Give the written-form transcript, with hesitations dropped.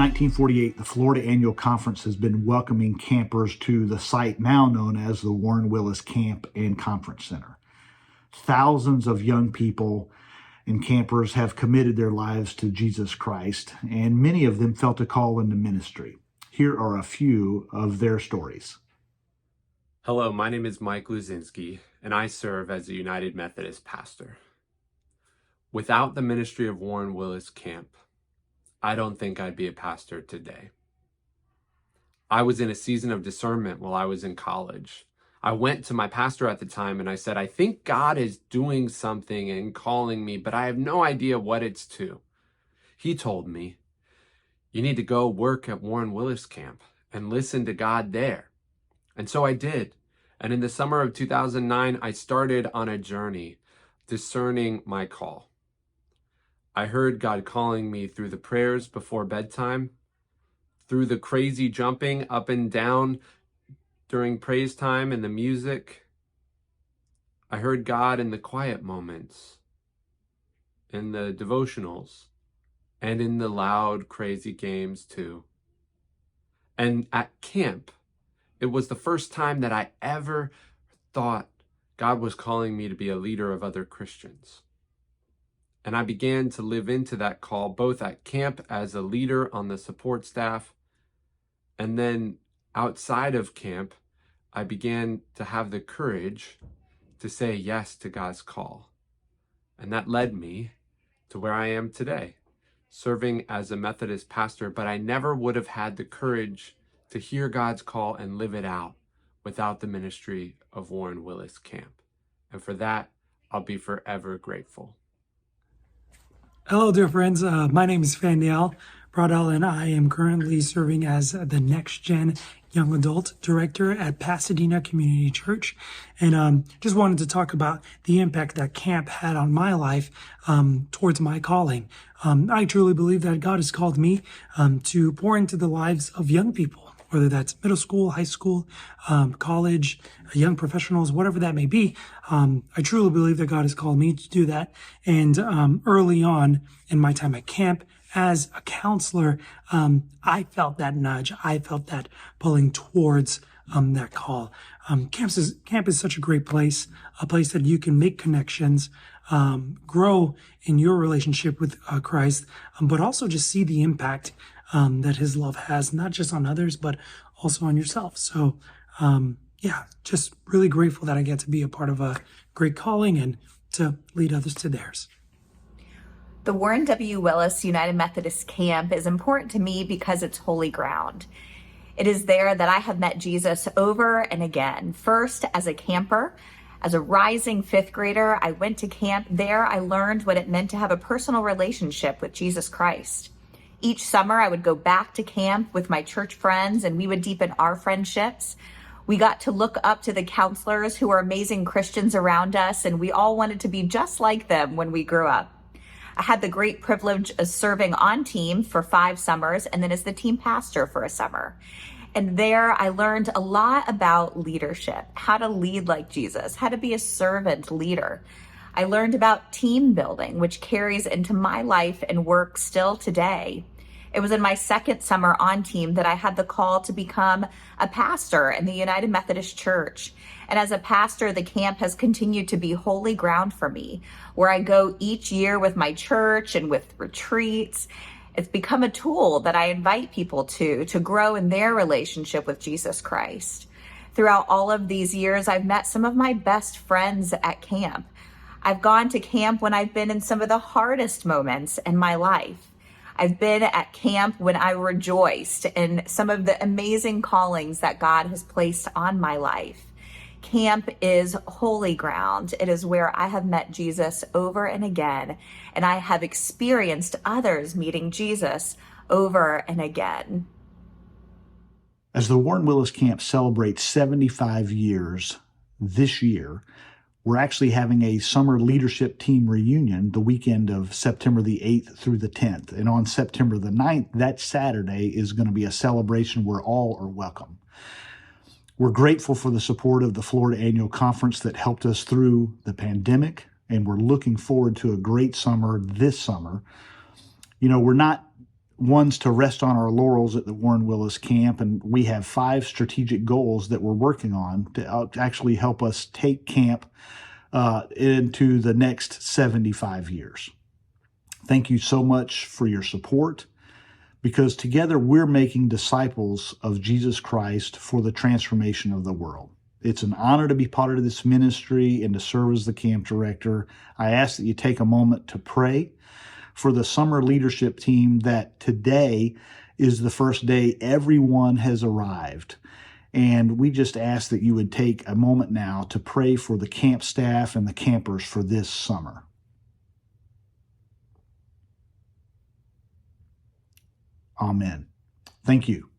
1948, the Florida Annual Conference has been welcoming campers to the site now known as the Warren Willis Camp and Conference Center. Thousands of young people and campers have committed their lives to Jesus Christ, and many of them felt a call into ministry. Here are a few of their stories. Hello, my name is Mike Luzinski, and I serve as a United Methodist pastor. Without the ministry of Warren Willis Camp, I don't think I'd be a pastor today. I was in a season of discernment while I was in college. I went to my pastor at the time and I said, I think God is doing something and calling me, but I have no idea what it's to. He told me, you need to go work at Warren Willis Camp and listen to God there. And so I did. And in the summer of 2009, I started on a journey discerning my call. I heard God calling me through the prayers before bedtime, through the crazy jumping up and down during praise time and the music. I heard God in the quiet moments, in the devotionals, and in the loud, crazy games too. And at camp, it was the first time that I ever thought God was calling me to be a leader of other Christians. And I began to live into that call, both at camp as a leader on the support staff, and then outside of camp, I began to have the courage to say yes to God's call. And that led me to where I am today, serving as a Methodist pastor, but I never would have had the courage to hear God's call and live it out without the ministry of Warren Willis Camp. And for that, I'll be forever grateful. Hello, dear friends. My name is Faniel Bradell, and I am currently serving as the Next Gen Young Adult Director at Pasadena Community Church. And just wanted to talk about the impact that camp had on my life towards my calling. I truly believe that God has called me to pour into the lives of young people, whether that's middle school, high school, college, young professionals, whatever that may be. I truly believe that God has called me to do that. And early on in my time at camp, as a counselor, I felt that nudge. I felt that pulling towards that call. Camp is such a great place, a place that you can make connections, grow in your relationship with Christ, but also just see the impact that his love has, not just on others, but also on yourself. So, just really grateful that I get to be a part of a great calling and to lead others to theirs. The Warren W. Willis United Methodist Camp is important to me because it's holy ground. It is there that I have met Jesus over and again. First, as a camper, as a rising fifth grader, I went to camp. There, I learned what it meant to have a personal relationship with Jesus Christ. Each summer, I would go back to camp with my church friends, and we would deepen our friendships. We got to look up to the counselors who were amazing Christians around us, and we all wanted to be just like them when we grew up. I had the great privilege of serving on team for 5 summers and then as the team pastor for a summer. And there I learned a lot about leadership, how to lead like Jesus, how to be a servant leader. I learned about team building, which carries into my life and work still today. It was in my second summer on team that I had the call to become a pastor in the United Methodist Church. And as a pastor, the camp has continued to be holy ground for me, where I go each year with my church and with retreats. It's become a tool that I invite people to grow in their relationship with Jesus Christ. Throughout all of these years, I've met some of my best friends at camp. I've gone to camp when I've been in some of the hardest moments in my life. I've been at camp when I rejoiced in some of the amazing callings that God has placed on my life. Camp is holy ground. It is where I have met Jesus over and again, and I have experienced others meeting Jesus over and again. As the Warren Willis Camp celebrates 75 years this year, we're actually having a summer leadership team reunion the weekend of September the 8th through the 10th. And on September the 9th, that Saturday, is going to be a celebration where all are welcome. We're grateful for the support of the Florida Annual Conference that helped us through the pandemic, and we're looking forward to a great summer this summer. You know, we're not ones to rest on our laurels at the Warren Willis Camp, and we have 5 strategic goals that we're working on to actually help us take camp into the next 75 years. Thank you so much for your support, because together we're making disciples of Jesus Christ for the transformation of the world. It's an honor to be part of this ministry and to serve as the camp director. I ask that you take a moment to pray for the summer leadership team, that today is the first day everyone has arrived. And we just ask that you would take a moment now to pray for the camp staff and the campers for this summer. Amen. Thank you.